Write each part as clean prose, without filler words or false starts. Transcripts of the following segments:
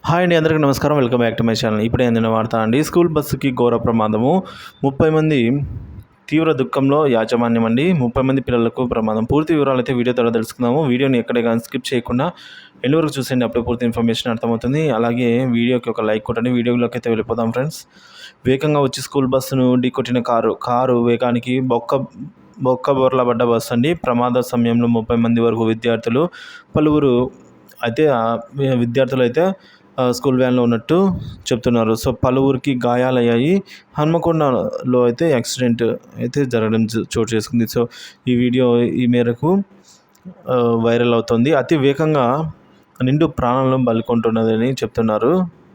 Hi అండి, అందరికీ నమస్కారం. Welcome back to my channel. ఇప్పుడే అందిన వార్త అండి. స్కూల్ బస్సుకి ఘోర ప్రమాదము, 30 మంది తీవ్ర దుఃఖంలో యాజమాన్యం అండి. 30 మంది పిల్లలకు ప్రమాదం. పూర్తి వివరాలు అయితే వీడియో ద్వారా తెలుసుకుందాము. వీడియోని ఎక్కడే కానీ స్కిప్ చేయకుండా ఎండ్ వరకు చూసేయండి, అప్పుడే పూర్తి ఇన్ఫర్మేషన్ అర్థమవుతుంది. అలాగే వీడియోకి ఒక లైక్ కొట్టండి. వీడియోలోకి అయితే వెళ్ళిపోదాం ఫ్రెండ్స్. వేగంగా వచ్చి స్కూల్ బస్సును ఢీకొట్టిన కారు వేగానికి బోర్లా పడ్డ బస్సు అండి. ప్రమాద సమయంలో 30 మంది వరకు విద్యార్థులు, పలువురు అయితే విద్యార్థులు అయితే స్కూల్ వ్యాన్లో ఉన్నట్టు చెప్తున్నారు. సో పలువురికి గాయాలయ్యాయి. హన్మకొండలో అయితే యాక్సిడెంట్ అయితే జరగడం చోటు చేసుకుంది. సో ఈ వీడియో ఈ మేరకు వైరల్ అవుతుంది. అతి వేగంగా నిండు ప్రాణాలను బలికొంటున్నదని చెప్తున్నారు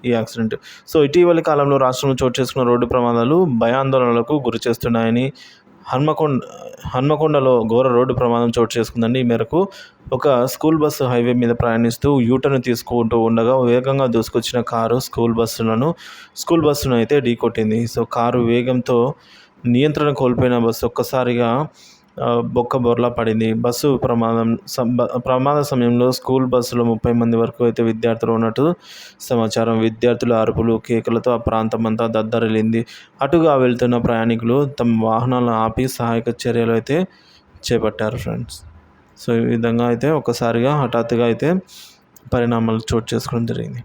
ఈ యాక్సిడెంట్. సో ఇటీవలి కాలంలో రాష్ట్రంలో చోటు చేసుకున్న రోడ్డు ప్రమాదాలు భయాందోళనలకు గురి చేస్తున్నాయని హన్మకొండలో ఘోర రోడ్డు ప్రమాదం చోటు చేసుకుందండి. ఈ మేరకు ఒక స్కూల్ బస్సు హైవే మీద ప్రయాణిస్తూ యూటర్న్ తీసుకుంటూ ఉండగా వేగంగా దూసుకొచ్చిన కారు స్కూల్ బస్సును అయితే ఢీకొట్టింది. సో కారు వేగంతో నియంత్రణ కోల్పోయిన బస్సు ఒక్కసారిగా బొర్లా పడింది. బస్సు ప్రమాద సమయంలో స్కూల్ బస్సులో 30 మంది వరకు అయితే విద్యార్థులు ఉన్నట్టు సమాచారం. విద్యార్థుల అరుపులు, కేకలతో ఆ ప్రాంతం అంతా దద్దరిల్లింది. అటుగా వెళ్తున్న ప్రయాణికులు తమ వాహనాలను ఆపి సహాయక చర్యలు అయితే చేపట్టారు ఫ్రెండ్స్. సో ఈ విధంగా అయితే ఒక్కసారిగా హఠాత్తుగా అయితే పరిణామాలు చోటు చేసుకోవడం జరిగింది.